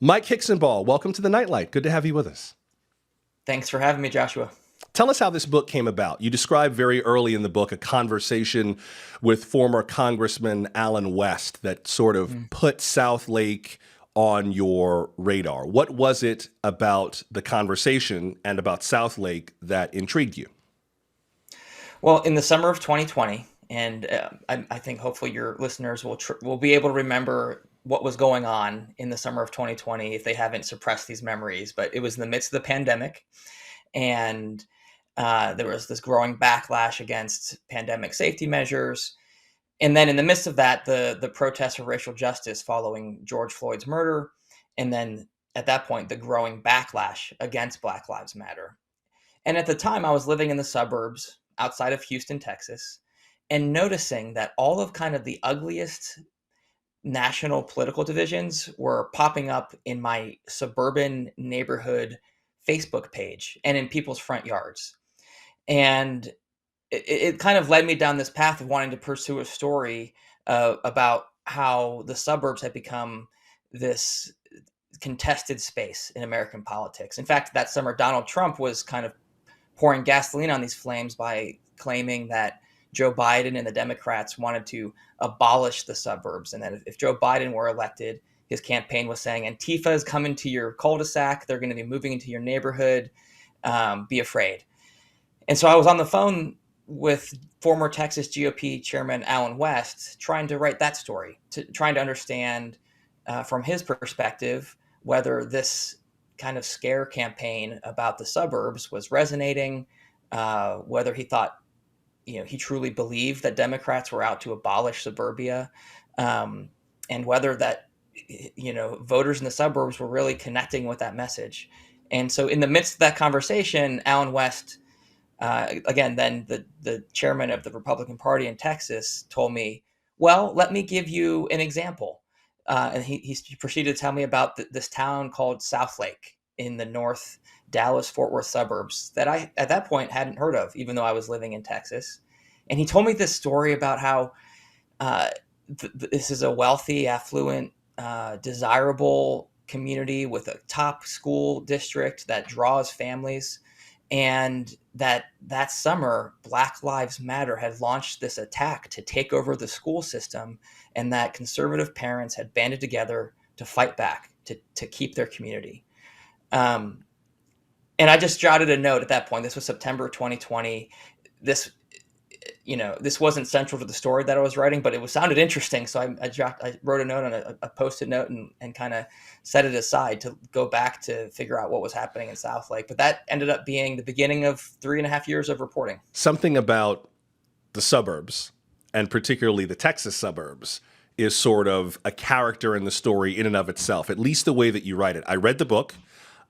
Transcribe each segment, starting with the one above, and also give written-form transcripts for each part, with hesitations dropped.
Mike Hixenbaugh, welcome to the Nightlight. Good to have you with us. Thanks for having me, Joshua. Tell us how this book came about. You describe very early in the book a conversation with former Congressman Allen West that sort of Mm. put Southlake on your radar. What was it about the conversation and about Southlake that intrigued you? Well, in the summer of 2020, and I think hopefully your listeners will be able to remember what was going on in the summer of 2020 if they haven't suppressed these memories. But it was in the midst of the pandemic, and there was this growing backlash against pandemic safety measures. And then in the midst of that, the protests for racial justice following George Floyd's murder, and then at that point, the growing backlash against Black Lives Matter. And at the time, I was living in the suburbs outside of Houston, Texas, and noticing that all of kind of the ugliest national political divisions were popping up in my suburban neighborhood Facebook page and in people's front yards. And it kind of led me down this path of wanting to pursue a story about how the suburbs had become this contested space in American politics. In fact, that summer, Donald Trump was kind of pouring gasoline on these flames by claiming that Joe Biden and the Democrats wanted to abolish the suburbs, and that if Joe Biden were elected, his campaign was saying Antifa is coming to your cul-de-sac. They're going to be moving into your neighborhood. Be afraid. And so I was on the phone with former Texas GOP chairman Allen West, trying to write that story, trying to understand from his perspective whether this kind of scare campaign about the suburbs was resonating, whether he thought, he truly believed that Democrats were out to abolish suburbia, um, and whether that, voters in the suburbs were really connecting with that message. And so, in the midst of that conversation, Allen West, again, then the chairman of the Republican Party in Texas, told me, "Well, let me give you an example." And he proceeded to tell me about this town called Southlake in the North Dallas Fort Worth suburbs that I at that point hadn't heard of, even though I was living in Texas. And he told me this story about how uh, this is a wealthy, affluent, desirable community with a top school district that draws families, and that summer Black Lives Matter had launched this attack to take over the school system, and that conservative parents had banded together to fight back to keep their community. um, and I just jotted a note at that point. This was September 2020. This this wasn't central to the story that I was writing, but it was sounded interesting. So I wrote a note on a post-it note, and kind of set it aside to go back to figure out what was happening in Southlake. But that ended up being the beginning of 3.5 years of reporting. Something about the suburbs, and particularly the Texas suburbs, is sort of a character in the story in and of itself, at least the way that you write it. I read the book.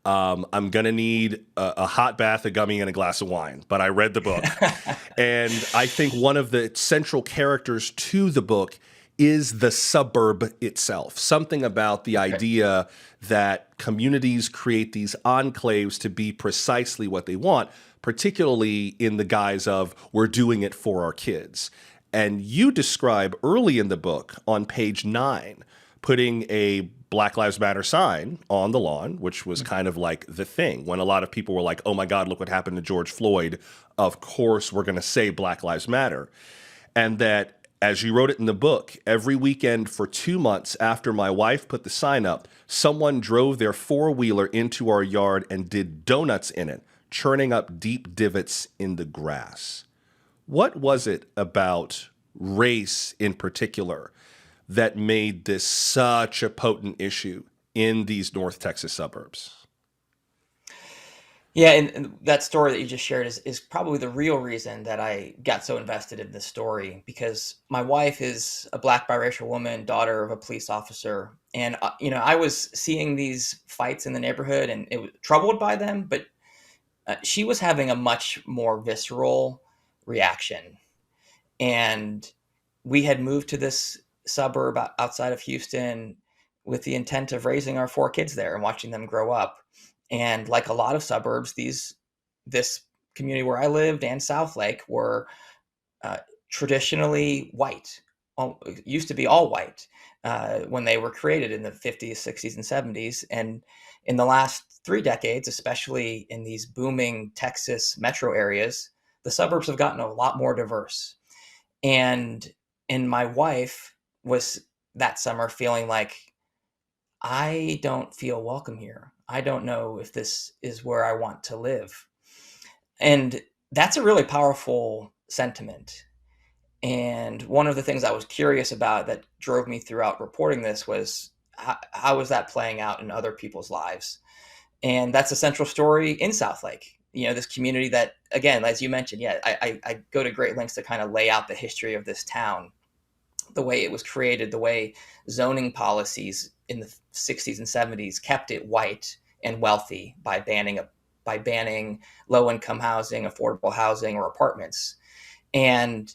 I'm going to need a hot bath, a gummy, and a glass of wine, but I read the book. And I think one of the central characters to the book is the suburb itself. Something about the Okay. idea that communities create these enclaves to be precisely what they want, particularly in the guise of we're doing it for our kids. And you describe early in the book on page 9 putting a Black Lives Matter sign on the lawn, which was kind of like the thing when a lot of people were like, oh my God, look what happened to George Floyd. Of course, we're going to say Black Lives Matter. And that, as you wrote it in the book, every weekend for 2 months after my wife put the sign up, someone drove their four-wheeler into our yard and did donuts in it, churning up deep divots in the grass. What was it about race in particular that made this such a potent issue in these North Texas suburbs? Yeah, and that story that you just shared is probably the real reason that I got so invested in this story, because my wife is a Black biracial woman, daughter of a police officer, and I was seeing these fights in the neighborhood, and it was troubled by them, but she was having a much more visceral reaction. And we had moved to this suburb outside of Houston with the intent of raising our four kids there and watching them grow up. And like a lot of suburbs, this community where I lived and Southlake were uh, traditionally white. It used to be all white. when they were created in the 50s, 60s, and 70s. And in the last 3 decades, especially in these booming Texas metro areas, the suburbs have gotten a lot more diverse. And my wife was that summer feeling like, I don't feel welcome here. I don't know if this is where I want to live. And that's a really powerful sentiment. And one of the things I was curious about that drove me throughout reporting this was how was that playing out in other people's lives? And that's a central story in Southlake. This community that, again, as you mentioned, yeah, I go to great lengths to kind of lay out the history of this town, the way it was created, the way zoning policies in the 60s and 70s kept it white and wealthy by banning low income housing, affordable housing, or apartments, and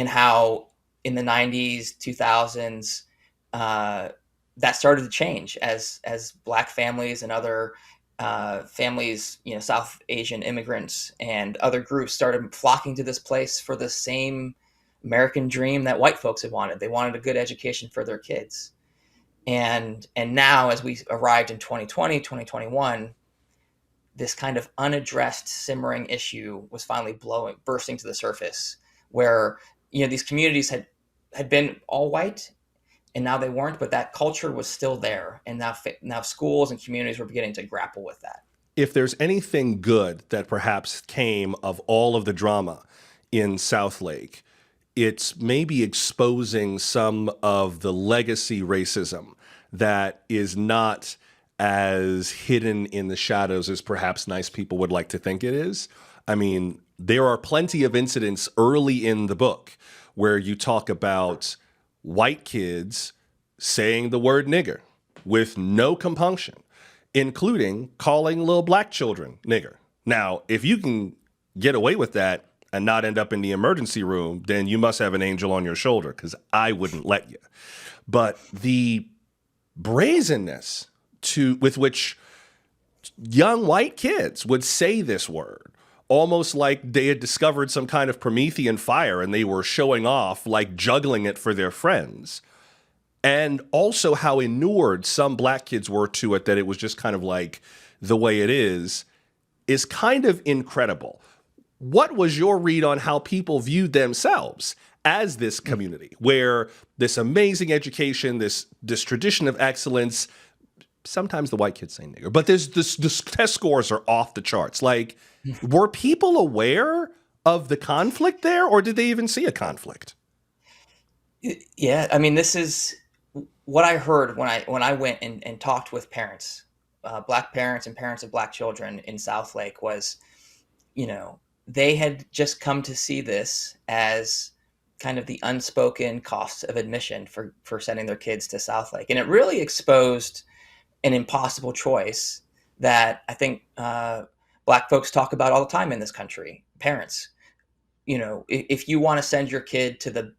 how in the 90s, 2000s, that started to change as Black families and other families, South Asian immigrants and other groups started flocking to this place for the same American dream that white folks had wanted. They wanted a good education for their kids. And now, as we arrived in 2020, 2021, this kind of unaddressed simmering issue was finally bursting to the surface, where these communities had been all white, and now they weren't, but that culture was still there, and now schools and communities were beginning to grapple with that. If there's anything good that perhaps came of all of the drama in Southlake, it's maybe exposing some of the legacy racism that is not as hidden in the shadows as perhaps nice people would like to think it is. I mean, there are plenty of incidents early in the book where you talk about white kids saying the word nigger with no compunction, including calling little Black children nigger. Now, if you can get away with that and not end up in the emergency room, then you must have an angel on your shoulder, because I wouldn't let you. But the brazenness with which young white kids would say this word, almost like they had discovered some kind of Promethean fire and they were showing off, like juggling it for their friends. And also how inured some Black kids were to it, that it was just kind of like the way it is kind of incredible. What was your read on how people viewed themselves as this community, where this amazing education, this tradition of excellence, sometimes the white kids say nigger, but this test scores are off the charts. Like, were people aware of the conflict there, or did they even see a conflict? Yeah, I mean, this is what I heard when I went and talked with parents, Black parents and parents of Black children in Southlake, was, they had just come to see this as kind of the unspoken costs of admission for sending their kids to Southlake. And it really exposed an impossible choice that I think Black folks talk about all the time in this country. Parents, if you want to send your kid to the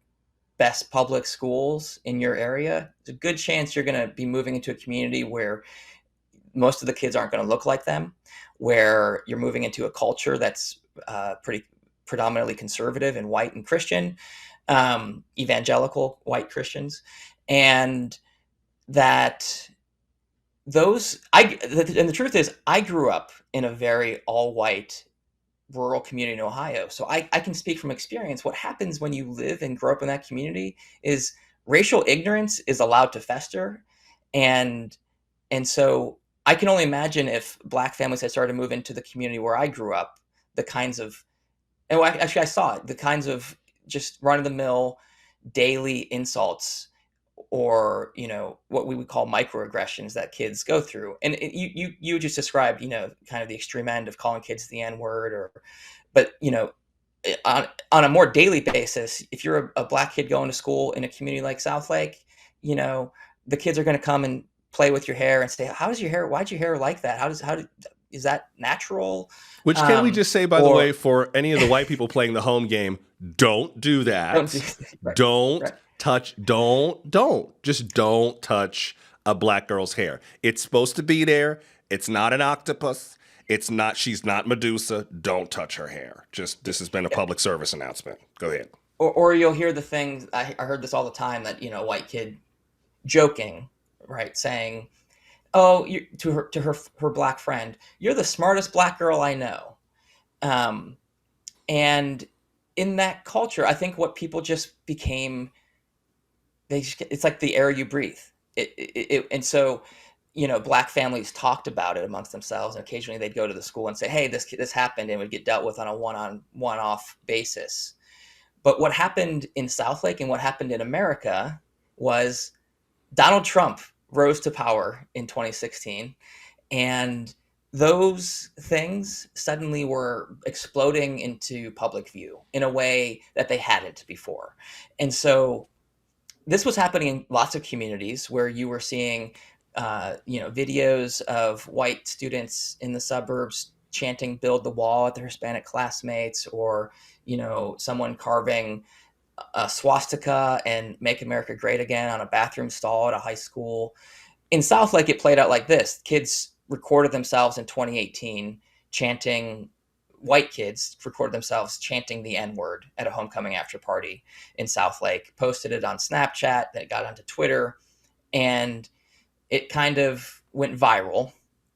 best public schools in your area, there's a good chance you're going to be moving into a community where most of the kids aren't going to look like them, where you're moving into a culture that's pretty predominantly conservative and white and Christian, evangelical white Christians, and that and the truth is, I grew up in a very all-white rural community in Ohio, so I can speak from experience. What happens when you live and grow up in that community is racial ignorance is allowed to fester, and so I can only imagine if Black families had started to move into the community where I grew up, the kinds of, and actually I saw it, the kinds of just run-of-the-mill daily insults, or what we would call microaggressions that kids go through. And you just described kind of the extreme end of calling kids the N-word, but on a more daily basis, if you're a Black kid going to school in a community like Southlake, the kids are going to come and play with your hair and say, "How's your hair? Why'd your hair like that? Is that natural?" Which, can we just say, by the way, for any of the white people playing the home game, don't do that. Right, don't right. touch, just don't touch a Black girl's hair. It's supposed to be there. It's not an octopus. She's not Medusa. Don't touch her hair. This has been a public service announcement. Go ahead. Or you'll hear the things, I heard this all the time, that, a white kid joking, right, saying, "Oh," to her black friend, "You're the smartest black girl I know." Um, and in that culture, I think what people just became, it's like the air you breathe. And so, black families talked about it amongst themselves, and occasionally they'd go to the school and say, "Hey, this happened," and it would get dealt with on a one off basis. But what happened in Southlake and what happened in America was Donald Trump rose to power in 2016, and those things suddenly were exploding into public view in a way that they hadn't before. And so this was happening in lots of communities where you were seeing, videos of white students in the suburbs chanting "Build the Wall" at their Hispanic classmates, or someone carving a swastika and "Make America Great Again" on a bathroom stall at a high school. In Southlake, it played out like this: kids recorded themselves in 2018 chanting, white kids recorded themselves chanting the N word at a homecoming after party in Southlake, posted it on Snapchat, then it got onto Twitter, and it kind of went viral.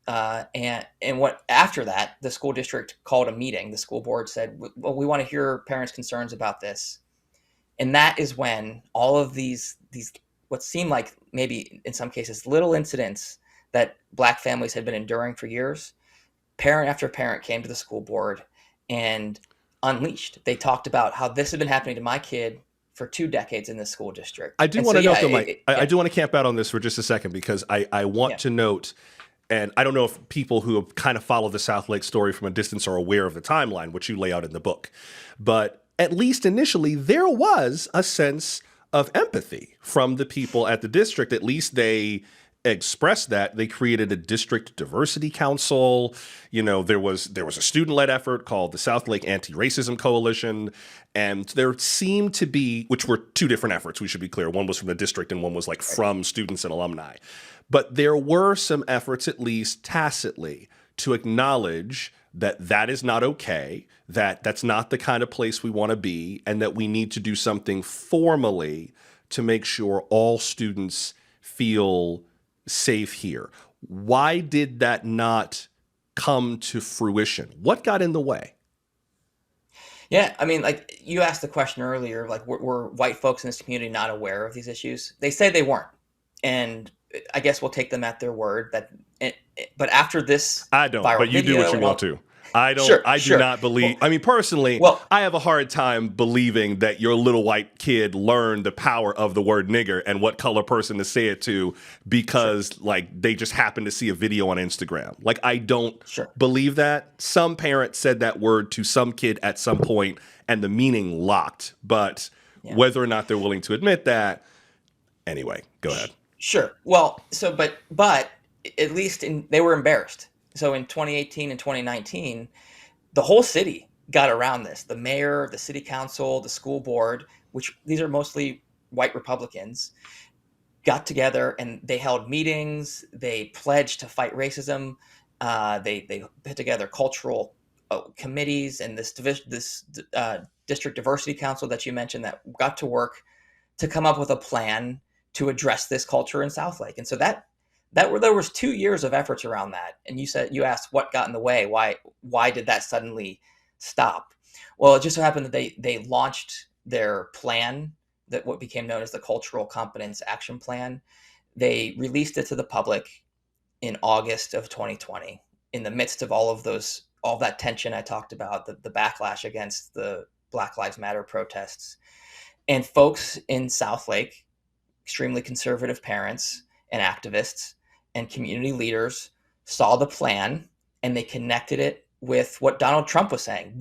And what after that, the school district called a meeting. The school board said, "Well, we want to hear parents' concerns about this." And that is when all of these what seemed like, maybe in some cases, little incidents that black families had been enduring for years, parent after parent came to the school board and unleashed. They talked about how this had been happening to my kid for 2 decades in this school district. I do And want so, to yeah, note though, Mike, I yeah, do want to camp out on this for just a second because I want yeah, to note, and I don't know if people who have kind of followed the Southlake story from a distance are aware of the timeline, which you lay out in the book. But at least initially, there was a sense of empathy from the people at the district. At least they expressed that. They created a district diversity council. There was a student-led effort called the Southlake Anti-Racism Coalition, and there seemed to be, which were two different efforts, we should be clear. One was from the district and one was like from students and alumni. But there were some efforts, at least tacitly, to acknowledge that that is not okay, that that's not the kind of place we want to be, and that we need to do something formally to make sure all students feel safe here. Why did that not come to fruition? What got in the way? yeah. I mean, like you asked the question earlier, like were white folks in this community not aware of these issues? They say they weren't, and I guess we'll take them at their word. But after this I don't, but viral you do what video you and want all, to. I don't, sure, I do sure. not believe, Well, I mean, personally, well, I have a hard time believing that your little white kid learned the power of the word nigger and what color person to say it to sure, because, like, they just happened to see a video on Instagram. Like, I don't sure. believe that. Some parent said that word to some kid at some point and the meaning locked. But Yeah. whether or not they're willing to admit that, anyway, go ahead. Sure. Well, but at least they were embarrassed. So in 2018 and 2019, the whole city got around this. The mayor, the city council, the school board, which these are mostly white Republicans, got together and they held meetings. They pledged to fight racism. They put together cultural committees, and this district diversity council that you mentioned that got to work to come up with a plan to address this culture in Southlake. And so there was 2 years of efforts around that. And you asked what got in the way. Why did that suddenly stop? Well, it just so happened that they launched their plan, that what became known as the Cultural Competence Action Plan. They released it to the public in August of 2020, in the midst of all that tension I talked about, the backlash against the Black Lives Matter protests. And folks in Southlake, extremely conservative parents and activists and community leaders, saw the plan and they connected it with what Donald Trump was saying.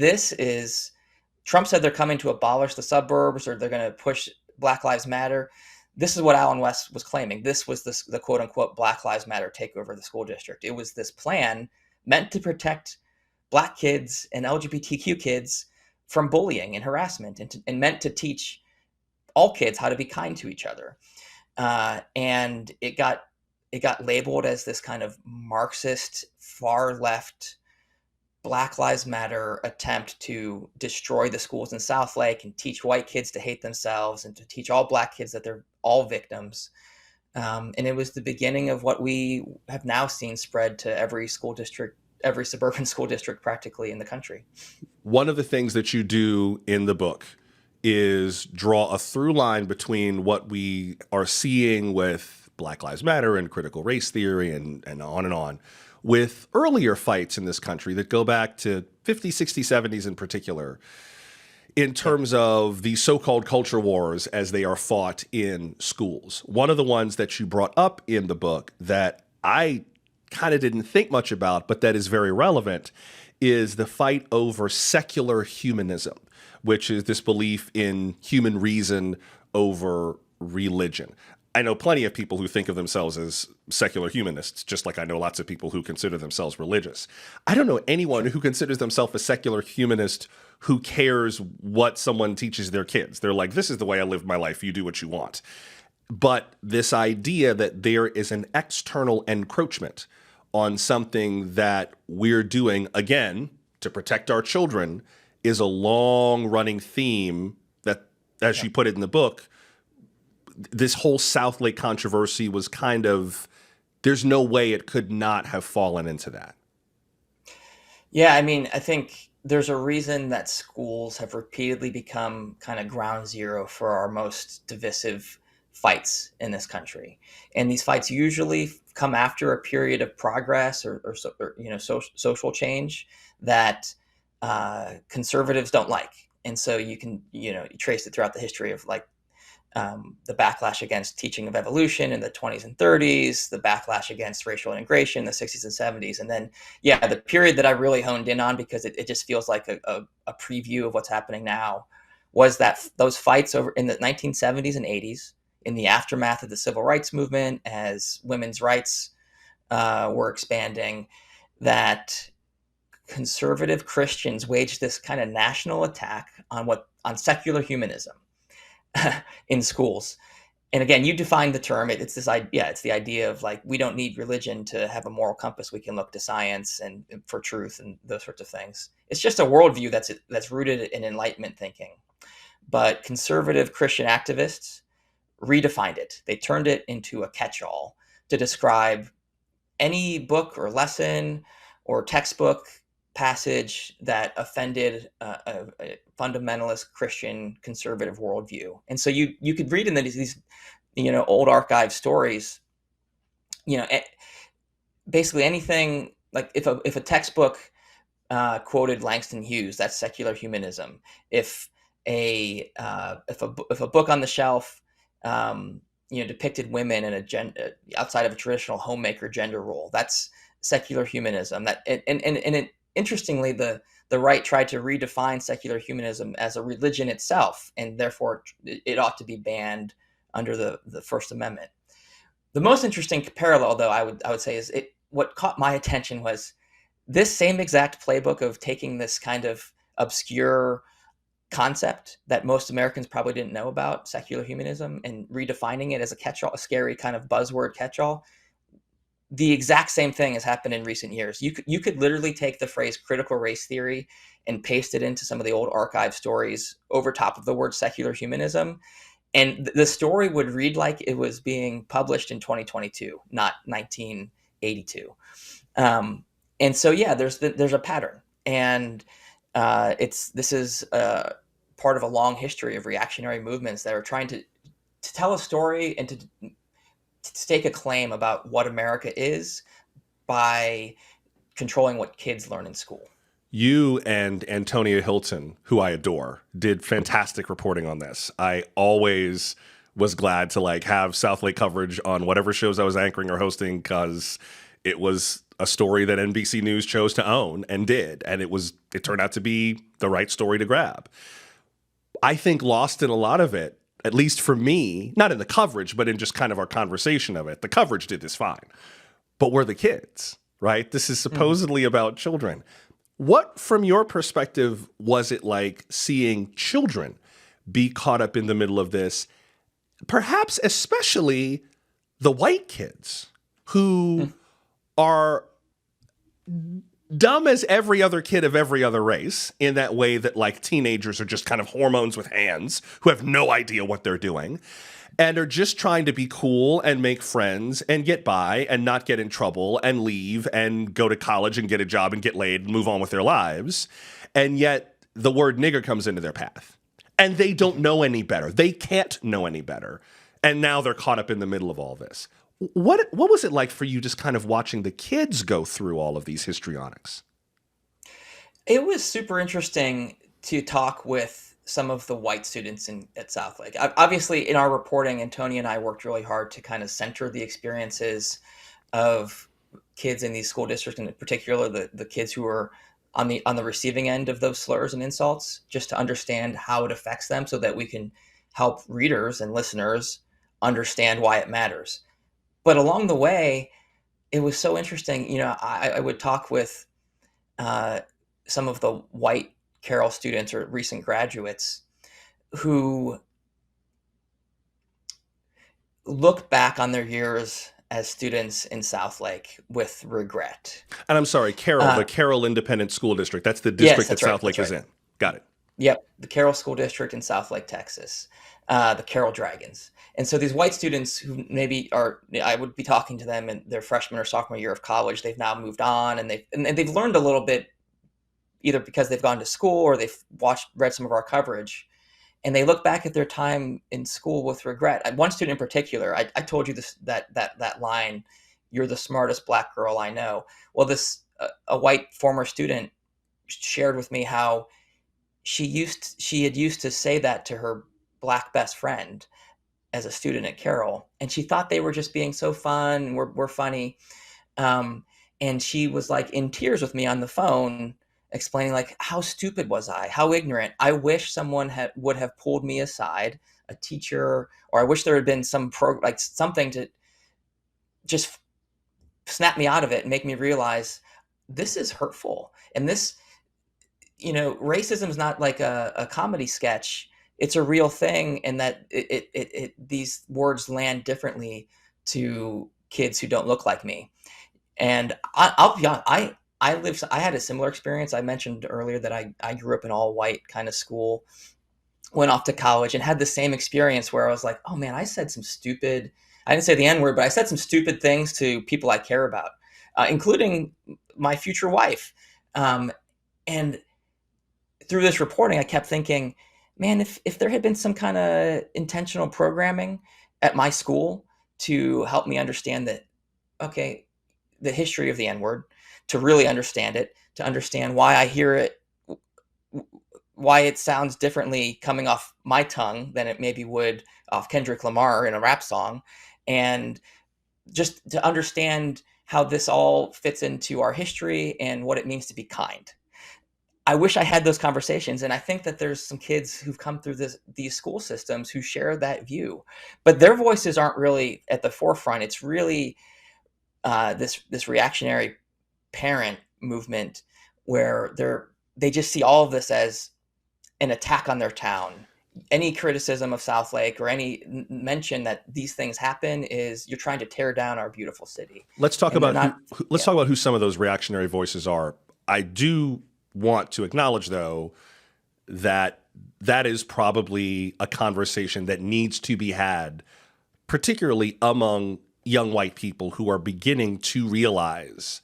Trump said they're coming to abolish the suburbs, or they're going to push Black Lives Matter. This is what Alan West was claiming. This was the quote unquote Black Lives Matter takeover of the school district. It was this plan meant to protect Black kids and LGBTQ kids from bullying and harassment, and meant to teach all kids how to be kind to each other. And it got labeled as this kind of Marxist, far left, Black Lives Matter attempt to destroy the schools in Southlake and teach white kids to hate themselves and to teach all Black kids that they're all victims. And it was the beginning of what we have now seen spread to every school district, every suburban school district practically in the country. One of the things that you do in the book is draw a through line between what we are seeing with Black Lives Matter and critical race theory and on, with earlier fights in this country that go back to 50s, 60s, 70s in particular, in terms of the so-called culture wars as they are fought in schools. One of the ones that you brought up in the book that I kind of didn't think much about, but that is very relevant, is the fight over secular humanism, which is this belief in human reason over religion. I know plenty of people who think of themselves as secular humanists, just like I know lots of people who consider themselves religious. I don't know anyone who considers themselves a secular humanist who cares what someone teaches their kids. They're like, this is the way I live my life. You do what you want. But this idea that there is an external encroachment on something that we're doing, again, to protect our children, is a long-running theme that, as you put it in the book, this whole Southlake controversy was kind of, there's no way it could not have fallen into that. Yeah, I mean, I think there's a reason that schools have repeatedly become kind of ground zero for our most divisive fights in this country. And these fights usually come after a period of progress or social change that conservatives don't like. And so you can, you trace it throughout the history of like the backlash against teaching of evolution in the 20s and 30s, the backlash against racial integration in the 60s and 70s. And then, yeah, the period that I really honed in on, because it just feels like a preview of what's happening now, was that those fights over in the 1970s and 80s, in the aftermath of the civil rights movement, as women's rights were expanding, that conservative Christians waged this kind of national attack on secular humanism in schools. And again, you defined the term. It's this idea. It's the idea of like, we don't need religion to have a moral compass. We can look to science and for truth and those sorts of things. It's just a worldview that's rooted in Enlightenment thinking. But conservative Christian activists redefined it. They turned it into a catch-all to describe any book or lesson or textbook passage that offended a fundamentalist Christian conservative worldview. And so you could read in these old archive stories, basically anything, like if a textbook quoted Langston Hughes, that's secular humanism. If a book on the shelf depicted women in outside of a traditional homemaker gender role, that's secular humanism. That and interestingly, the right tried to redefine secular humanism as a religion itself, and therefore it ought to be banned under the First Amendment. The most interesting parallel, though, I would say, is what caught my attention was this same exact playbook of taking this kind of obscure concept that most Americans probably didn't know about, secular humanism, and redefining it as a catch-all, a scary kind of buzzword catch-all. The exact same thing has happened in recent years. You could literally take the phrase critical race theory and paste it into some of the old archive stories over top of the word secular humanism, and the story would read like it was being published in 2022, not 1982. And so, yeah, there's a pattern, and this is part of a long history of reactionary movements that are trying to tell a story and to stake a claim about what America is by controlling what kids learn in school. You and Antonia Hilton, who I adore, did fantastic reporting on this. I always was glad to have Southlake coverage on whatever shows I was anchoring or hosting, because it was a story that NBC News chose to own and did, and it turned out to be the right story to grab. I think lost in a lot of it, at least for me, not in the coverage, but in just kind of our conversation of it. The coverage did this fine, but we're the kids, right? This is supposedly about children. What, from your perspective, was it like seeing children be caught up in the middle of this, perhaps especially the white kids who are dumb as every other kid of every other race, in that way that like teenagers are just kind of hormones with hands who have no idea what they're doing and are just trying to be cool and make friends and get by and not get in trouble and leave and go to college and get a job and get laid and move on with their lives. And yet the word nigger comes into their path and they don't know any better. They can't know any better. And now they're caught up in the middle of all this. What was it like for you just kind of watching the kids go through all of these histrionics? It was super interesting to talk with some of the white students at Southlake. Obviously, in our reporting, and Tony and I worked really hard to kind of center the experiences of kids in these school districts, and in particular the kids who are on the receiving end of those slurs and insults, just to understand how it affects them so that we can help readers and listeners understand why it matters. But along the way, it was so interesting. I would talk with some of the white Carroll students or recent graduates who look back on their years as students in Southlake with regret. And I'm sorry, Carroll, the Carroll Independent School District. That's the district that Southlake is in. Got it. Yep, the Carroll School District in Southlake, Texas, the Carroll Dragons. And so these white students who maybe I would be talking to them in their freshman or sophomore year of college. They've now moved on, and they've learned a little bit, either because they've gone to school or they've read some of our coverage, and they look back at their time in school with regret. One student in particular, I told you this that line, "You're the smartest black girl I know." Well, a white former student shared with me how she had used to say that to her black best friend as a student at Carroll, and she thought they were just being so fun and we're funny. And she was like in tears with me on the phone, explaining like, how stupid was I? How ignorant. I wish someone would have pulled me aside, a teacher, or I wish there had been something to just snap me out of it and make me realize this is hurtful. And this, racism is not like a comedy sketch. It's a real thing, and that these words land differently to kids who don't look like me. And I'll be honest, I had a similar experience. I mentioned earlier that I grew up in all white kind of school, went off to college, and had the same experience where I was like, oh man, I didn't say the N word, but I said some stupid things to people I care about, including my future wife. And through this reporting, I kept thinking, man, if there had been some kind of intentional programming at my school to help me understand that, okay, the history of the N-word, to really understand it, to understand why I hear it, why it sounds differently coming off my tongue than it maybe would off Kendrick Lamar in a rap song, and just to understand how this all fits into our history and what it means to be kind. I wish I had those conversations, and I think that there's some kids who've come through these school systems who share that view, but their voices aren't really at the forefront. It's really this reactionary parent movement where they just see all of this as an attack on their town. Any criticism of Southlake or any mention that these things happen is you're trying to tear down our beautiful city. Let's talk about who some of those reactionary voices are. I do want to acknowledge, though, that is probably a conversation that needs to be had, particularly among young white people who are beginning to realize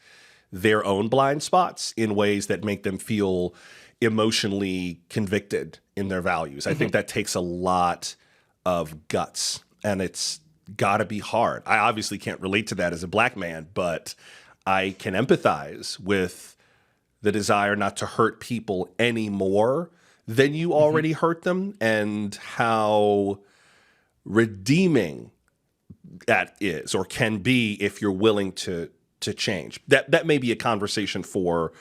their own blind spots in ways that make them feel emotionally convicted in their values. I think that takes a lot of guts, and it's got to be hard. I obviously can't relate to that as a black man, but I can empathize with the desire not to hurt people any more than you already hurt them, and how redeeming that is or can be if you're willing to change. That may be a conversation for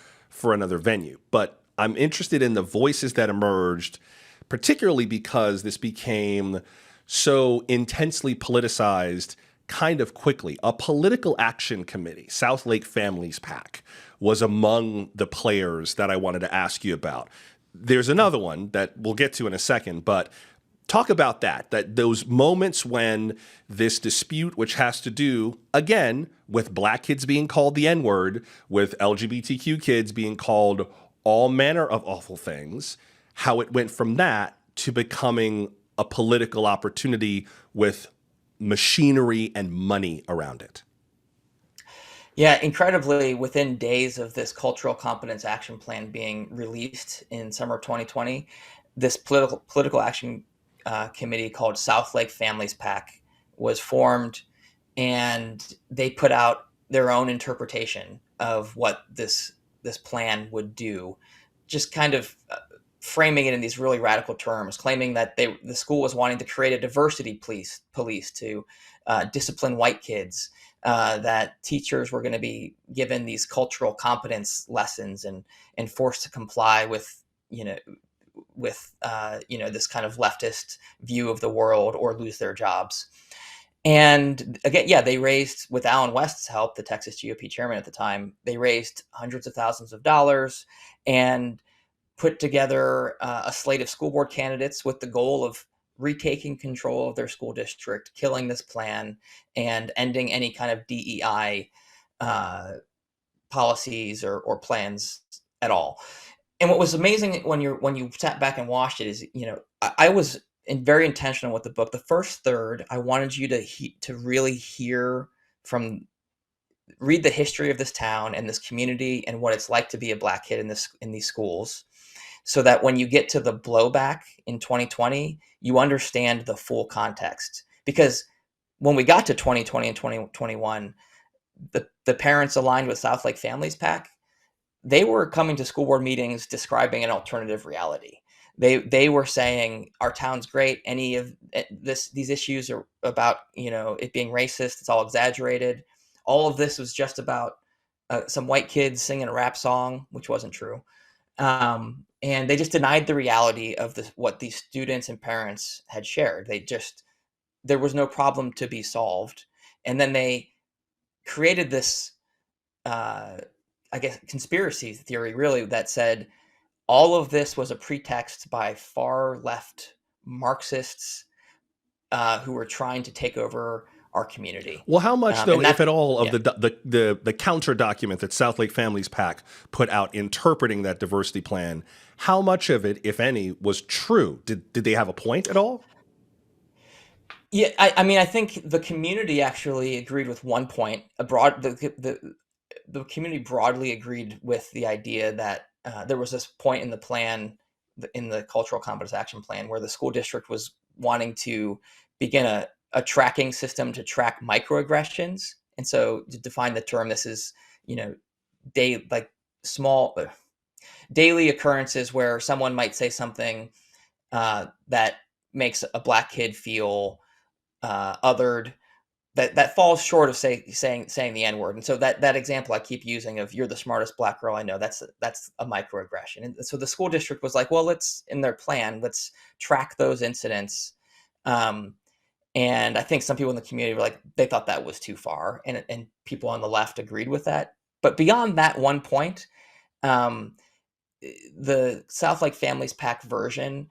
another venue, but I'm interested in the voices that emerged, particularly because this became so intensely politicized kind of quickly. A political action committee, Southlake Families PAC, was among the players that I wanted to ask you about. There's another one that we'll get to in a second, but Talk about that those moments when this dispute, which has to do, again, with black kids being called the N-word, with LGBTQ kids being called all manner of awful things, how it went from that to becoming a political opportunity with machinery and money around it. Yeah, incredibly, within days of this cultural competence action plan being released in summer of 2020, this political action committee called Southlake Families PAC was formed, and they put out their own interpretation of what this plan would do, just kind of framing it in these really radical terms, claiming that the school was wanting to create a diversity police to discipline white kids, that teachers were going to be given these cultural competence lessons and forced to comply with you know this kind of leftist view of the world or lose their jobs. And again, yeah, they raised, with Alan West's help, the Texas GOP chairman at the time, they raised hundreds of thousands of dollars and put together a slate of school board candidates with the goal of retaking control of their school district, killing this plan, and ending any kind of DEI policies or plans at all. And what was amazing when you sat back and watched it is, I was very intentional with the book. The first third, I wanted you to really read the history of this town and this community and what it's like to be a black kid in these schools, so that when you get to the blowback in 2020, you understand the full context. Because when we got to 2020 and 2021, the parents aligned with Southlake Families PAC, they were coming to school board meetings describing an alternative reality. They were saying our town's great. Any of these issues are about it being racist. It's all exaggerated. All of this was just about some white kids singing a rap song, which wasn't true. And they just denied the reality of what these students and parents had shared. There was no problem to be solved. And then they created this, conspiracy theory, really, that said all of this was a pretext by far left Marxists who were trying to take over our community. Well, how much, though, if at all, of yeah. the counter document that Southlake Families PAC put out interpreting that diversity plan, how much of it, if any, was true? Did they have a point at all? Yeah, I think the community actually agreed with one point. The community broadly agreed with the idea that there was this point in the plan, in the cultural competence action plan, where the school district was wanting to begin a tracking system to track microaggressions. And so, to define the term, this is small daily occurrences where someone might say something that makes a black kid feel othered, that falls short of saying the N-word. And so that example I keep using of, you're the smartest black girl I know, that's a microaggression. And so the school district was like, well, in their plan, let's track those incidents. And I think some people in the community were like, they thought that was too far, and people on the left agreed with that. But beyond that one point, the Southlake Families PAC version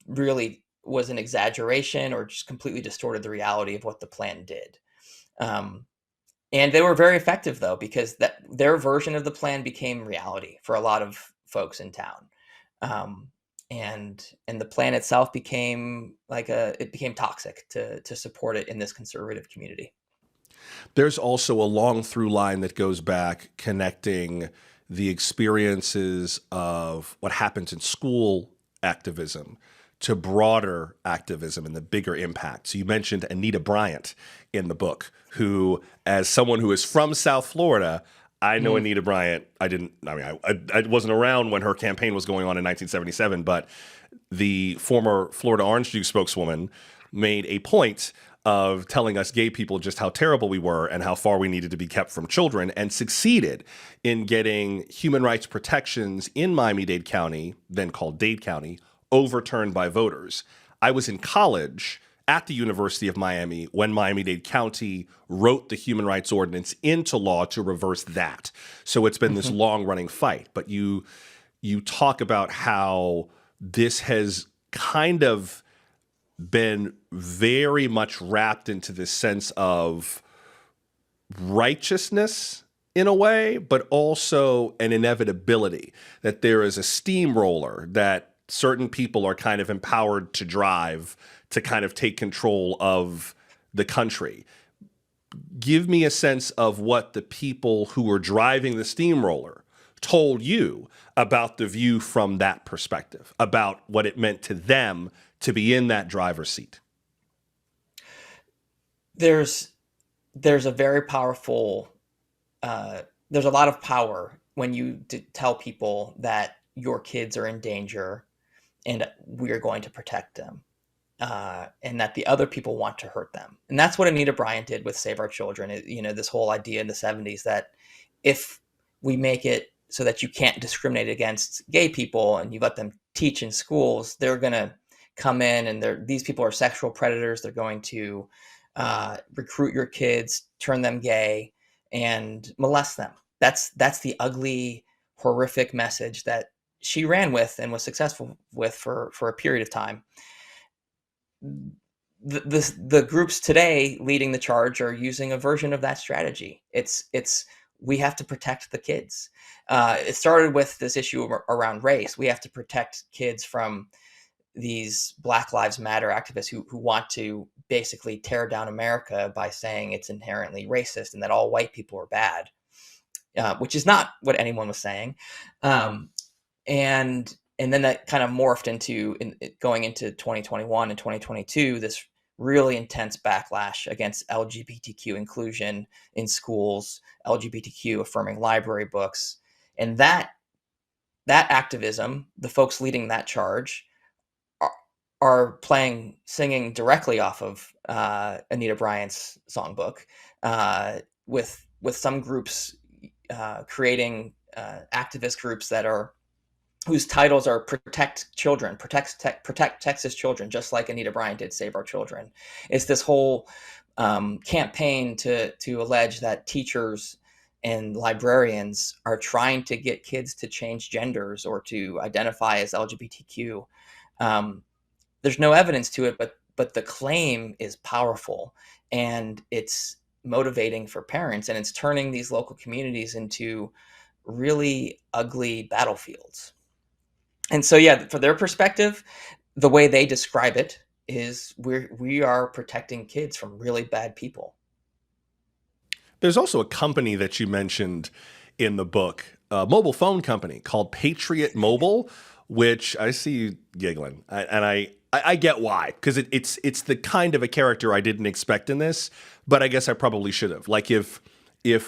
really was an exaggeration or just completely distorted the reality of what the plan did. And they were very effective, though, because their version of the plan became reality for a lot of folks in town. And the plan itself became toxic to support it in this conservative community. There's also a long through line that goes back connecting the experiences of what happens in school activism to broader activism and the bigger impact. So you mentioned Anita Bryant in the book, who, as someone who is from South Florida, I know Anita Bryant. I wasn't around when her campaign was going on in 1977, but the former Florida Orange Juice spokeswoman made a point of telling us gay people just how terrible we were and how far we needed to be kept from children, and succeeded in getting human rights protections in Miami-Dade County, then called Dade County, overturned by voters. I was in college at the University of Miami when Miami-Dade County wrote the human rights ordinance into law to reverse that. So it's been this long-running fight. But you talk about how this has kind of been very much wrapped into this sense of righteousness in a way, but also an inevitability that there is a steamroller that certain people are kind of empowered to drive to kind of take control of the country. Give me a sense of what the people who were driving the steamroller told you about the view from that perspective, about what it meant to them to be in that driver's seat. There's there's a very powerful there's a lot of power when you tell people that your kids are in danger and we're going to protect them, and that the other people want to hurt them. And that's what Anita Bryant did with Save Our Children. This whole idea in the 70s that if we make it so that you can't discriminate against gay people and you let them teach in schools, they're going to come in and these people are sexual predators. They're going to recruit your kids, turn them gay, and molest them. That's the ugly, horrific message that she ran with and was successful with for a period of time. The groups today leading the charge are using a version of that strategy. It's we have to protect the kids. It started with this issue around race. We have to protect kids from these Black Lives Matter activists who want to basically tear down America by saying it's inherently racist and that all white people are bad, which is not what anyone was saying. And then that kind of morphed into going into 2021 and 2022, this really intense backlash against LGBTQ inclusion in schools, LGBTQ affirming library books. And that activism, the folks leading that charge, are singing directly off of Anita Bryant's songbook, with some groups creating activist groups whose titles are "Protect Children," protect Texas children, just like Anita Bryant did Save Our Children. It's this whole campaign to allege that teachers and librarians are trying to get kids to change genders or to identify as LGBTQ. There's no evidence to it, but the claim is powerful, and it's motivating for parents, and it's turning these local communities into really ugly battlefields. And so, yeah, for their perspective, the way they describe it is we are protecting kids from really bad people. There's also a company that you mentioned in the book, a mobile phone company called Patriot Mobile, which I see you giggling, and I get why, because it's the kind of a character I didn't expect in this, but I guess I probably should have. Like if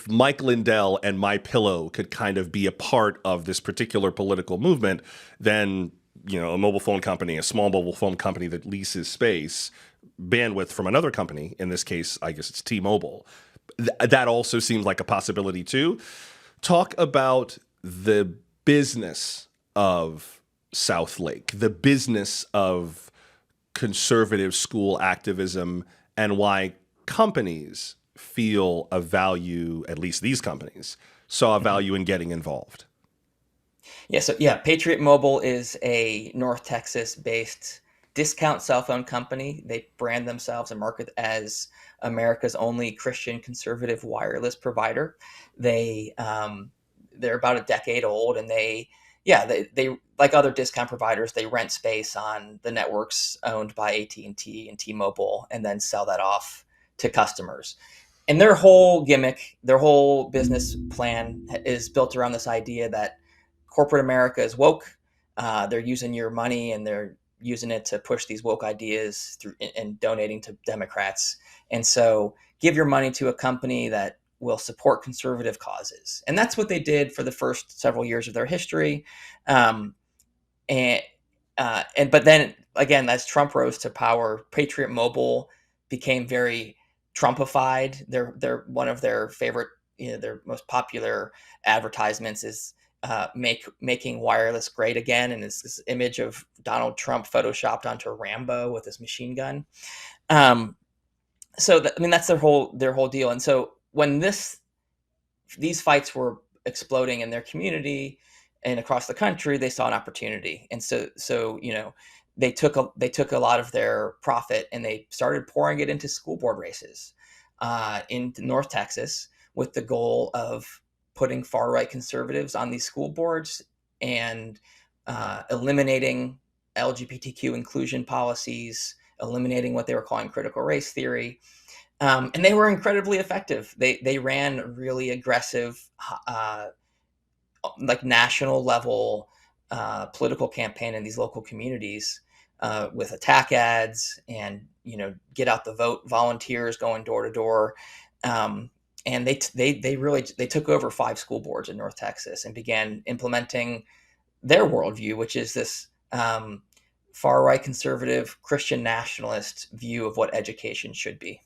Mike Lindell and My Pillow could kind of be a part of this particular political movement, then a mobile phone company, a small mobile phone company that leases space, bandwidth from another company, in this case, I guess it's T-Mobile, that also seems like a possibility too. Talk about the business of Southlake, the business of conservative school activism, and why companies feel a value, at least these companies, saw a value in getting involved. Yeah, Patriot Mobile is a North Texas-based discount cell phone company. They brand themselves and market as America's only Christian conservative wireless provider. They're about a decade old, and they like other discount providers, they rent space on the networks owned by AT&T and T-Mobile, and then sell that off to customers. And their whole gimmick, their whole business plan is built around this idea that corporate America is woke. They're using your money and they're using it to push these woke ideas through and donating to Democrats. And so give your money to a company that will support conservative causes. And that's what they did for the first several years of their history. But then again, as Trump rose to power, Patriot Mobile became very Trumpified. They're one of their favorite, their most popular advertisements is making wireless great again, and it's this image of Donald Trump photoshopped onto Rambo with his machine gun. That's their whole deal. And so when these fights were exploding in their community and across the country, they saw an opportunity. And so they took a lot of their profit and they started pouring it into school board races in North Texas with the goal of putting far right conservatives on these school boards and eliminating LGBTQ inclusion policies, eliminating what they were calling critical race theory. And they were incredibly effective. They ran really aggressive, like national level political campaign in these local communities with attack ads and get out the vote volunteers going door to door. And they really they took over 5 school boards in North Texas and began implementing their worldview, which is this far right conservative Christian nationalist view of what education should be.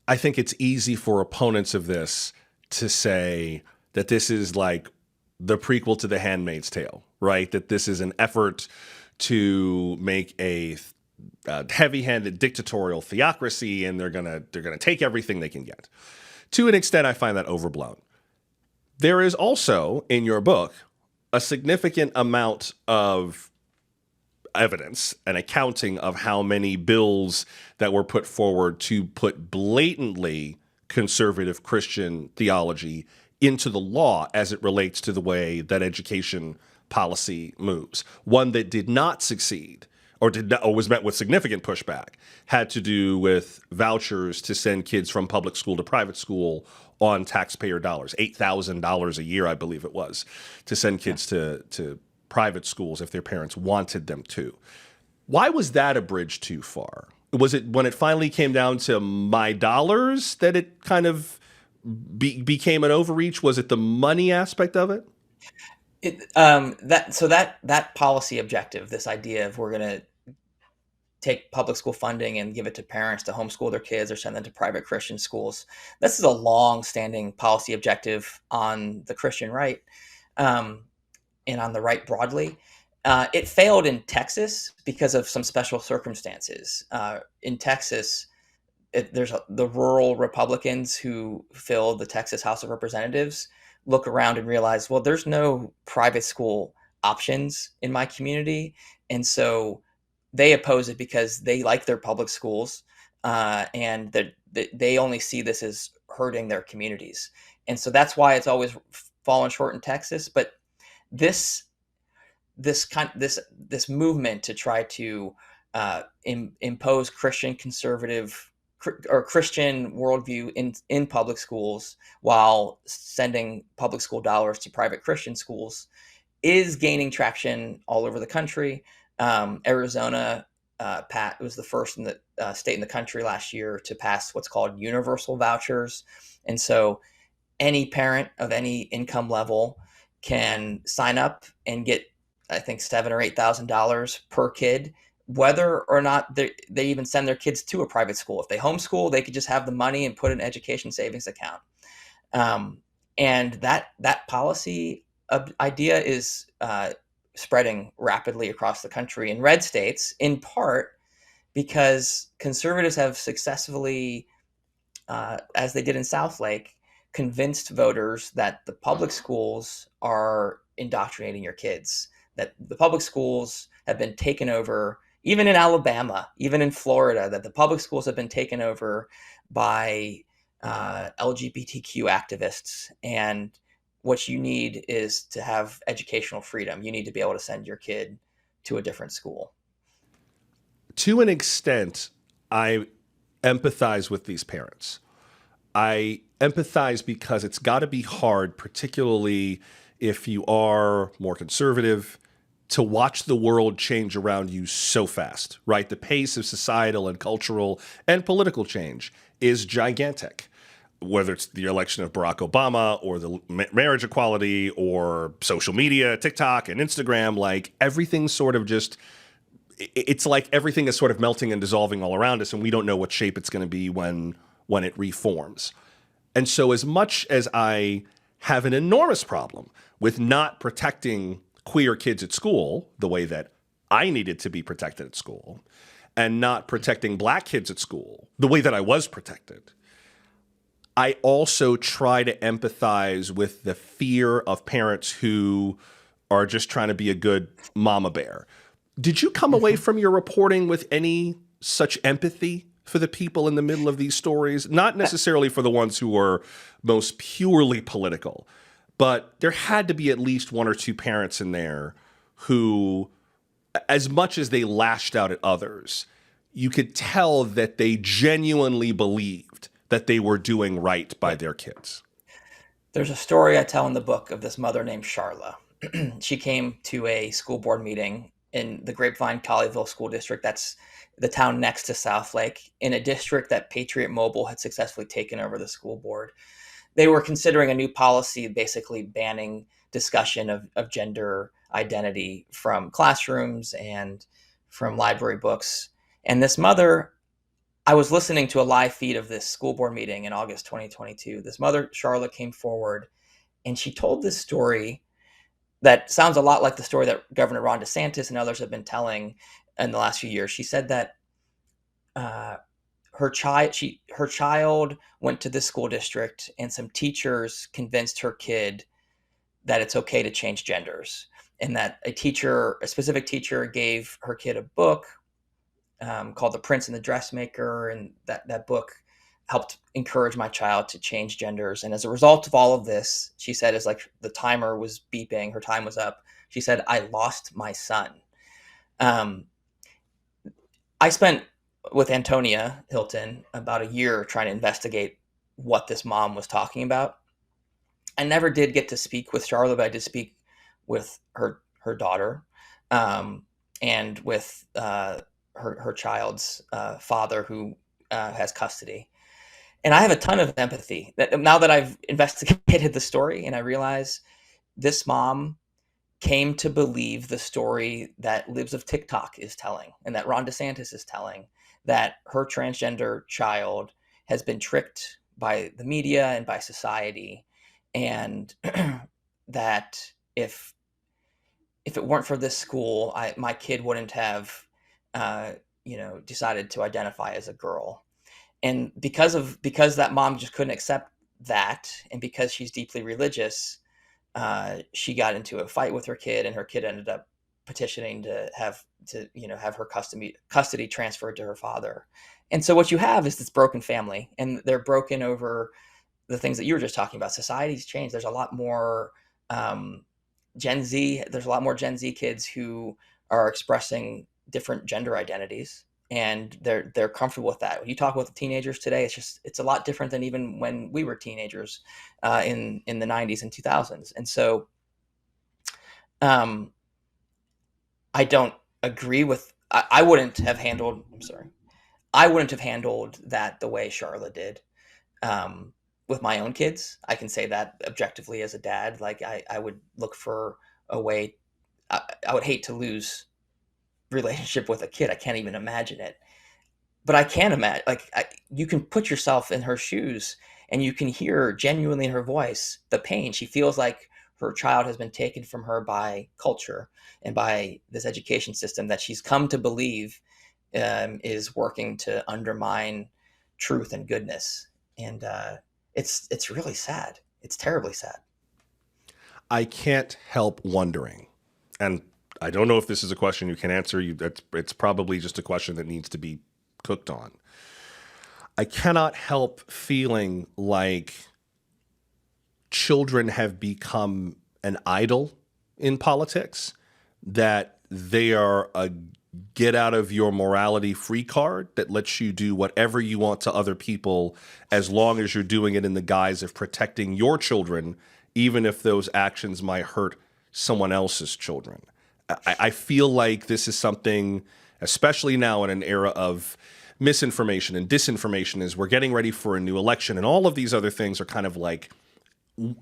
I think it's easy for opponents of this to say that this is like the prequel to The Handmaid's Tale, right? That this is an effort to make a heavy-handed dictatorial theocracy, and they're gonna take everything they can get. To an extent, I find that overblown. There is also in your book a significant amount of evidence and accounting of how many bills that were put forward to put blatantly conservative Christian theology into the law as it relates to the way that education policy moves. One that did not succeed or was met with significant pushback had to do with vouchers to send kids from public school to private school on taxpayer dollars, $8,000 a year, I believe it was, to send kids to private schools if their parents wanted them to. Why was that a bridge too far? Was it when it finally came down to my dollars that it kind of became an overreach? Was it the money aspect of it? That policy objective, this idea of we're going to take public school funding and give it to parents to homeschool their kids or send them to private Christian schools. This is a long-standing policy objective on the Christian right. And on the right broadly. It failed in Texas because of some special circumstances. In Texas, there's the rural Republicans who fill the Texas House of Representatives look around and realize, well, there's no private school options in my community. And so they oppose it because they like their public schools and they only see this as hurting their communities. And so that's why it's always fallen short in Texas. But this movement to try to impose Christian conservative or Christian worldview in public schools while sending public school dollars to private Christian schools is gaining traction all over the country. Arizona was the first in the state in the country last year to pass what's called universal vouchers, and so any parent of any income level can sign up and get, I think, $7,000 or $8,000 per kid, whether or not they even send their kids to a private school. If they homeschool, they could just have the money and put in an education savings account. And that policy idea is spreading rapidly across the country in red states, in part because conservatives have successfully, as they did in Southlake, convinced voters that the public schools are indoctrinating your kids, that the public schools have been taken over, even in Alabama, even in Florida, that the public schools have been taken over by LGBTQ activists. And what you need is to have educational freedom. You need to be able to send your kid to a different school. To an extent, I empathize with these parents. I empathize because it's got to be hard, particularly if you are more conservative, to watch the world change around you so fast, right? The pace of societal and cultural and political change is gigantic, whether it's the election of Barack Obama or the marriage equality or social media, TikTok and Instagram. Like everything's sort of just, it's like everything is sort of melting and dissolving all around us, and we don't know what shape it's going to be when it reforms. And so as much as I have an enormous problem with not protecting queer kids at school the way that I needed to be protected at school, and not protecting black kids at school the way that I was protected, I also try to empathize with the fear of parents who are just trying to be a good mama bear. Did you come away from your reporting with any such empathy for the people in the middle of these stories? Not necessarily for the ones who were most purely political, but there had to be at least one or two parents in there who, as much as they lashed out at others, you could tell that they genuinely believed that they were doing right by their kids. There's a story I tell in the book of this mother named Charla. She came to a school board meeting in the Grapevine Colleyville School District. That's the town next to Southlake, in a district that Patriot Mobile had successfully taken over the school board. They were considering a new policy basically banning discussion of gender identity from classrooms and from library books. And this mother, I was listening to a live feed of this school board meeting in August 2022. This mother, Charlotte, came forward and she told this story that sounds a lot like the story that Governor Ron DeSantis and others have been telling in the last few years. She said that her child went to the school district and some teachers convinced her kid that it's okay to change genders, and that a specific teacher gave her kid a book called The Prince and the Dressmaker, and that book helped encourage my child to change genders. And as a result of all of this, she said, as like the timer was beeping, her time was up, she said, I lost my son. I spent with Antonia Hilton about a year trying to investigate what this mom was talking about. I never did get to speak with Charlotte, but I did speak with her daughter, and with her child's father, who has custody. And I have a ton of empathy now that I've investigated the story, and I realize this mom came to believe the story that Libs of TikTok is telling and that Ron DeSantis is telling, that her transgender child has been tricked by the media and by society, and that if it weren't for this school, my kid wouldn't have decided to identify as a girl. And because that mom just couldn't accept that, and because she's deeply religious, she got into a fight with her kid, and her kid ended up petitioning to have her custody transferred to her father. And so what you have is this broken family, and they're broken over the things that you were just talking about. Society's changed. There's a lot more Gen Z. There's a lot more Gen Z kids who are expressing different gender identities, and they're comfortable with that. When you talk with the teenagers today, it's a lot different than even when we were teenagers in the 90s and 2000s. And so I don't agree with. I wouldn't have handled. I'm sorry. I wouldn't have handled that the way Charlotte did with my own kids. I can say that objectively as a dad. Like I would look for a way. I would hate to lose relationship with a kid. I can't even imagine it. But I can imagine. You can put yourself in her shoes, and you can hear genuinely in her voice the pain. She feels like her child has been taken from her by culture and by this education system that she's come to believe is working to undermine truth and goodness. And it's really sad. It's terribly sad. I can't help wondering, and I don't know if this is a question you can answer. It's probably just a question that needs to be cooked on. I cannot help feeling like children have become an idol in politics, that they are a get out of your morality free card that lets you do whatever you want to other people as long as you're doing it in the guise of protecting your children, even if those actions might hurt someone else's children. I feel like this is something, especially now in an era of misinformation and disinformation, as we're getting ready for a new election, and all of these other things are kind of like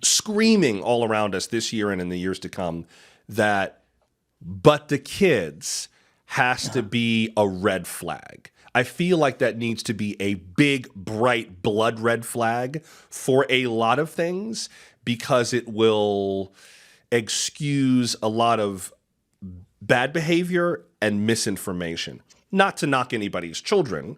screaming all around us this year and in the years to come, that but the kids has to be a red flag. I feel like that needs to be a big, bright, blood red flag for a lot of things, because it will excuse a lot of bad behavior and misinformation. Not to knock anybody's children,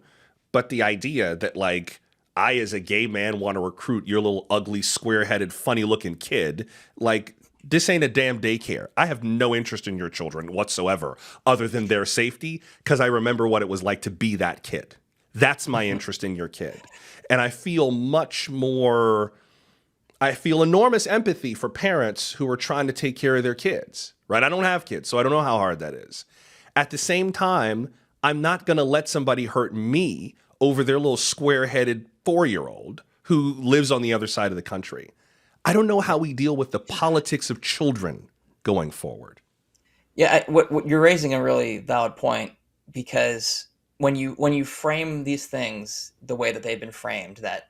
but the idea that, like, I as a gay man want to recruit your little ugly, square-headed, funny-looking kid, like, This ain't a damn daycare. I have no interest in your children whatsoever, other than their safety, because I remember what it was like to be that kid. That's my interest in your kid. And I feel enormous empathy for parents who are trying to take care of their kids, right? I don't have kids, so I don't know how hard that is. At the same time, I'm not going to let somebody hurt me over their little square-headed 4-year-old who lives on the other side of the country. I don't know how we deal with the politics of children going forward. Yeah, what you're raising a really valid point, because when you frame these things the way that they've been framed, that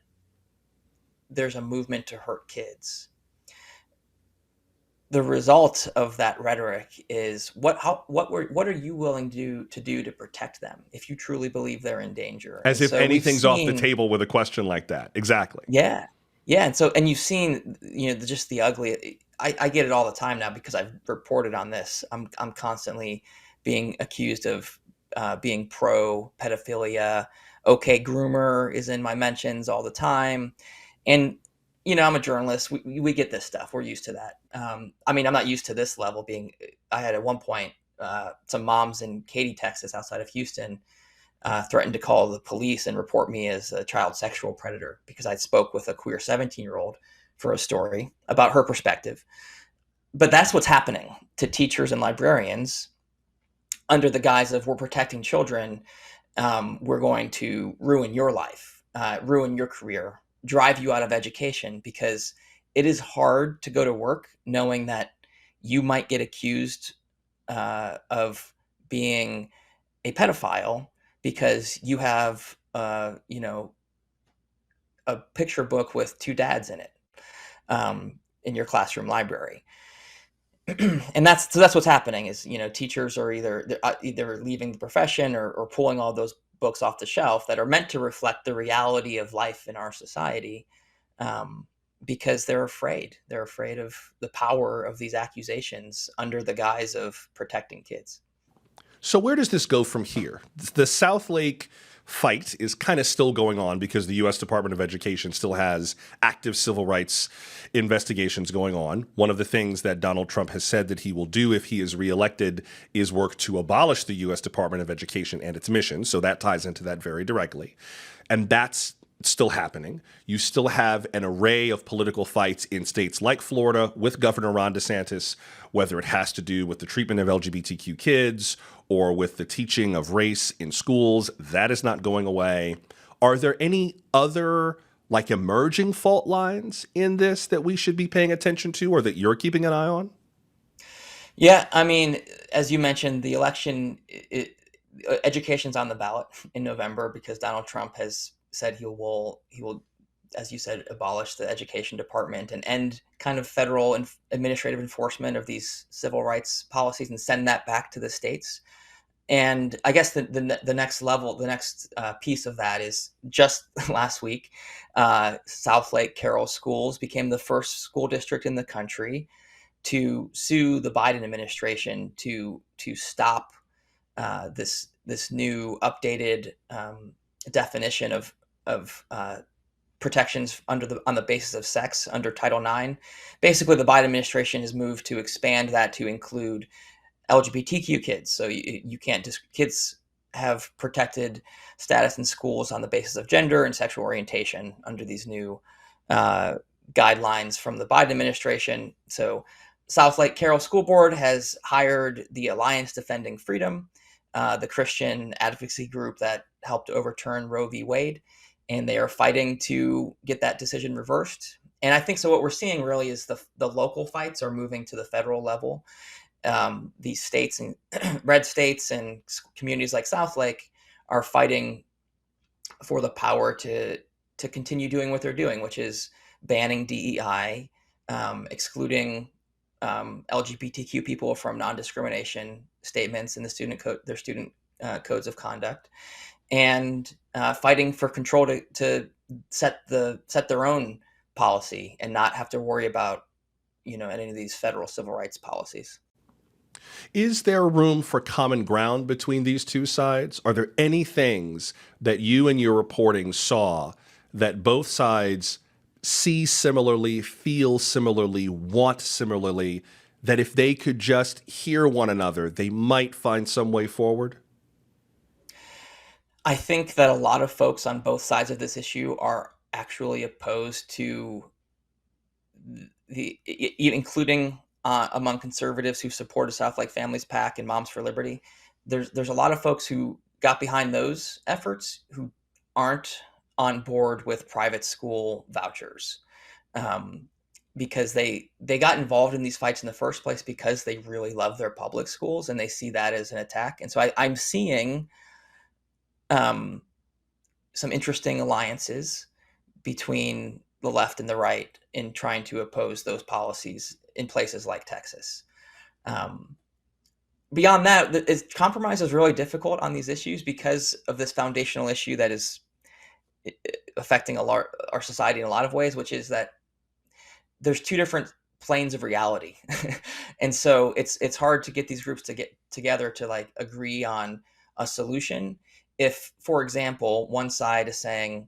there's a movement to hurt kids, the result of that rhetoric is what are you willing to do to protect them if you truly believe they're in danger? As And if so we've anything's off the seen, table with a question like that. Exactly. yeah, yeah, and you've seen, just the ugly. I get it all the time now because I've reported on this. I'm constantly being accused of being pro pedophilia. Okay, groomer is in my mentions all the time, and I'm a journalist. We get this stuff. We're used to that. I mean, I'm not used to this level. I had at one point some moms in Katy, Texas, outside of Houston, threatened to call the police and report me as a child sexual predator because I spoke with a queer 17-year-old for a story about her perspective. But that's what's happening to teachers and librarians under the guise of, we're protecting children. We're going to ruin your life, ruin your career, drive you out of education, because it is hard to go to work knowing that you might get accused of being a pedophile because you have a picture book with two dads in it in your classroom library. And that's what's happening is, teachers are either leaving the profession or pulling all those books off the shelf that are meant to reflect the reality of life in our society, because they're afraid of the power of these accusations under the guise of protecting kids. So where does this go from here? The Southlake fight is kind of still going on because the U.S. Department of Education still has active civil rights investigations going on. One of the things that Donald Trump has said that he will do if he is reelected is work to abolish the U.S. Department of Education and its mission. So that ties into that very directly. And that's still happening. You still have an array of political fights in states like Florida with Governor Ron DeSantis, whether it has to do with the treatment of LGBTQ kids or with the teaching of race in schools. That is not going away. Are there any other emerging fault lines in this that we should be paying attention to or that you're keeping an eye on? Yeah, I mean, as you mentioned, the election, education's on the ballot in November because Donald Trump has said he will, as you said, abolish the education department and end kind of federal administrative enforcement of these civil rights policies and send that back to the states. And I guess the next level, the next piece of that is just last week, Southlake Carroll Schools became the first school district in the country to sue the Biden administration to stop this new updated definition of protections on the basis of sex under Title IX. Basically, the Biden administration has moved to expand that to include LGBTQ kids. So you can't kids have protected status in schools on the basis of gender and sexual orientation under these new guidelines from the Biden administration. So Southlake Carroll School Board has hired the Alliance Defending Freedom, the Christian advocacy group that helped overturn Roe v. Wade, and they are fighting to get that decision reversed. And I think so. What we're seeing really is the local fights are moving to the federal level. These states and red states and communities like Southlake are fighting for the power to continue doing what they're doing, which is banning DEI, excluding LGBTQ people from non-discrimination statements in their student codes of conduct, and fighting for control to set their own policy and not have to worry about any of these federal civil rights policies. Is there room for common ground between these two sides? Are there any things that you and your reporting saw that both sides see similarly, feel similarly, want similarly, that if they could just hear one another, they might find some way forward? I think that a lot of folks on both sides of this issue are actually opposed to including among conservatives who support a Southlake Families PAC and Moms for Liberty. There's a lot of folks who got behind those efforts who aren't on board with private school vouchers, um, because they got involved in these fights in the first place because they really love their public schools and they see that as an attack. And so I'm seeing um, some interesting alliances between the left and the right in trying to oppose those policies in places like Texas. Um, Beyond that, compromise is really difficult on these issues because of this foundational issue that is affecting our society in a lot of ways, which is that there's two different planes of reality. And so it's hard to get these groups to get together to like agree on a solution. If, for example, one side is saying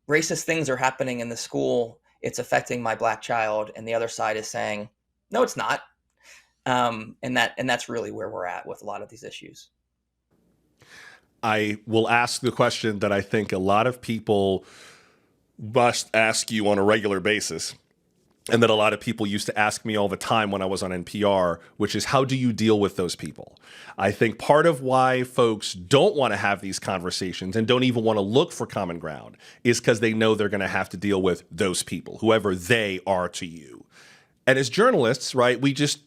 racist things are happening in the school, it's affecting my black child, and the other side is saying, no, it's not. And that's really where we're at with a lot of these issues. I will ask the question that I think a lot of people must ask you on a regular basis, and that a lot of people used to ask me all the time when I was on NPR, which is, how do you deal with those people? I think part of why folks don't want to have these conversations and don't even want to look for common ground is because they know they're going to have to deal with those people, whoever they are to you. And as journalists, right, we just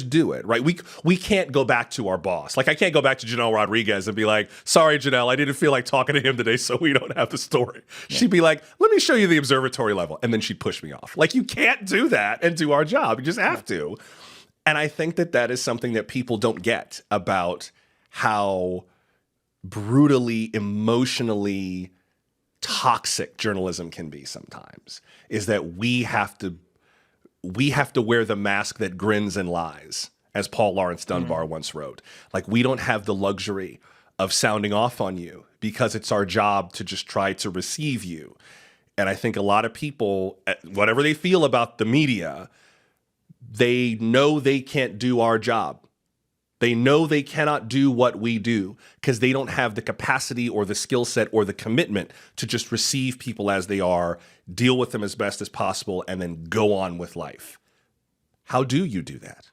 do it, right? We can't go back to our boss. Like, I can't go back to Janelle Rodriguez and be like, sorry, Janelle, I didn't feel like talking to him today, so we don't have the story. Yeah. She'd be like, let me show you the observatory level. And then she'd push me off. Like, you can't do that and do our job. You just have to. And I think that is something that people don't get about how brutally, emotionally toxic journalism can be sometimes, is that we have to wear the mask that grins and lies, as Paul Laurence Dunbar once wrote. Like, we don't have the luxury of sounding off on you because it's our job to just try to receive you. And I think a lot of people, whatever they feel about the media, they know they can't do our job. They know they cannot do what we do because they don't have the capacity or the skill set or the commitment to just receive people as they are, deal with them as best as possible, and then go on with life. How do you do that?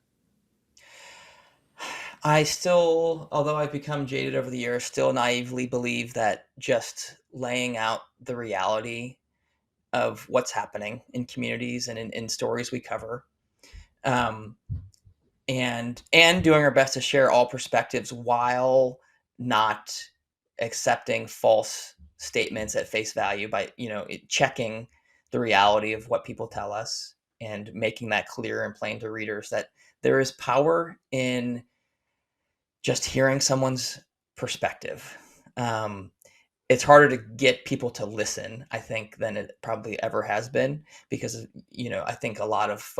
I still, although I've become jaded over the years, still naively believe that just laying out the reality of what's happening in communities and in stories we cover, and doing our best to share all perspectives while not accepting false statements at face value by checking the reality of what people tell us and making that clear and plain to readers that there is power in just hearing someone's perspective. It's harder to get people to listen, I think, than it probably ever has been, because I think a lot of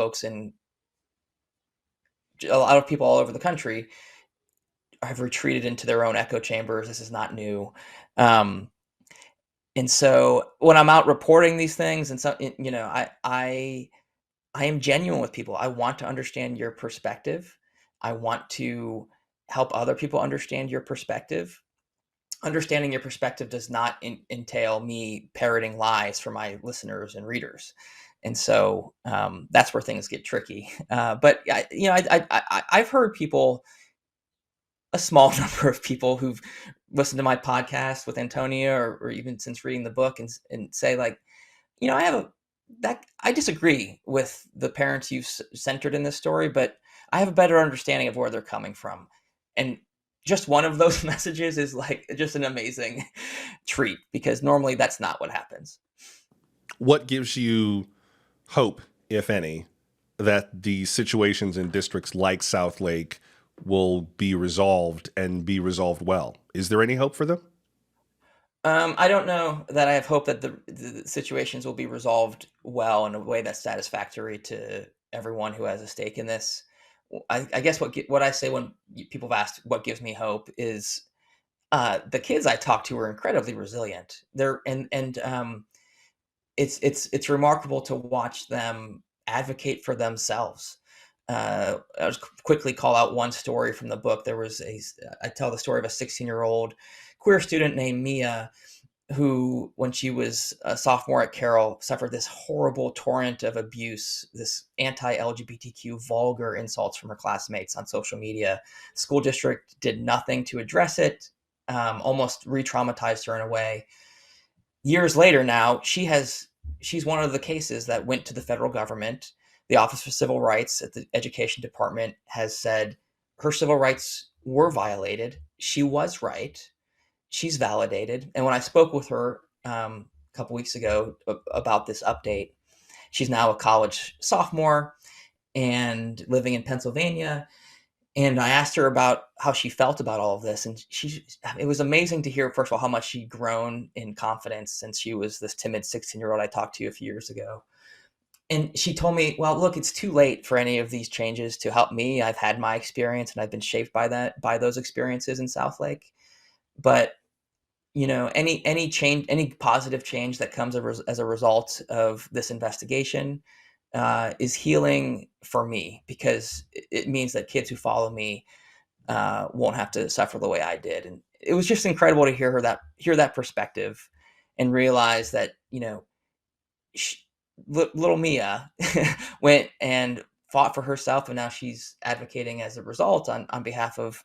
people all over the country have retreated into their own echo chambers. This is not new. And so when I'm out reporting these things, and so, I am genuine with people. I want to understand your perspective. I want to help other people understand your perspective. Understanding your perspective does not entail me parroting lies for my listeners and readers. And so that's where things get tricky. But I've heard people, a small number of people who've listened to my podcast with Antonia, or even since reading the book, and say, like, I disagree with the parents you've centered in this story, but I have a better understanding of where they're coming from. And just one of those messages is like just an amazing treat, because normally that's not what happens. What gives you hope, if any, that the situations in districts like Southlake will be resolved and be resolved well? Is there any hope for them? I don't know that I have hope that the situations will be resolved well in a way that's satisfactory to everyone who has a stake in this. I guess what I say when people have asked what gives me hope is the kids I talked to were incredibly resilient. it's remarkable to watch them advocate for themselves. I'll just quickly call out one story from the book. I tell the story of a 16-year-old queer student named Mia who, when she was a sophomore at Carroll, suffered this horrible torrent of abuse, this anti-LGBTQ vulgar insults from her classmates on social media. School district did nothing to address it, almost re-traumatized her in a way. Years later now, she's one of the cases that went to the federal government. The Office for Civil Rights at the Education Department has said her civil rights were violated. She was right. She's validated. And when I spoke with her a couple weeks ago about this update, she's now a college sophomore and living in Pennsylvania. And I asked her about how she felt about all of this. And it was amazing to hear, first of all, how much she'd grown in confidence since she was this timid 16-year-old I talked to a few years ago. And she told me, well, look, it's too late for any of these changes to help me. I've had my experience and I've been shaped by those experiences in Southlake. But any change, any positive change that comes as a result of this investigation is healing for me, because it means that kids who follow me won't have to suffer the way I did. And it was just incredible to hear that perspective and realize that, little Mia went and fought for herself, and now she's advocating as a result on behalf of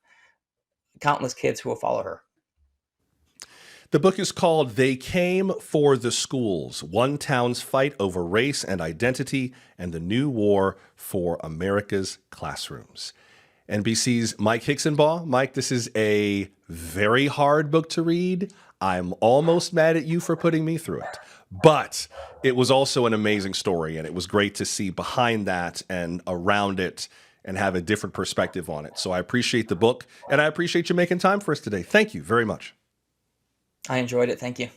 countless kids who will follow her. The book is called They Came for the Schools, One Town's Fight Over Race and Identity and the New War for America's Classrooms. NBC's Mike Hixenbaugh. Mike, this is a very hard book to read. I'm almost mad at you for putting me through it. But it was also an amazing story, and it was great to see behind that and around it and have a different perspective on it. So I appreciate the book, and I appreciate you making time for us today. Thank you very much. I enjoyed it. Thank you.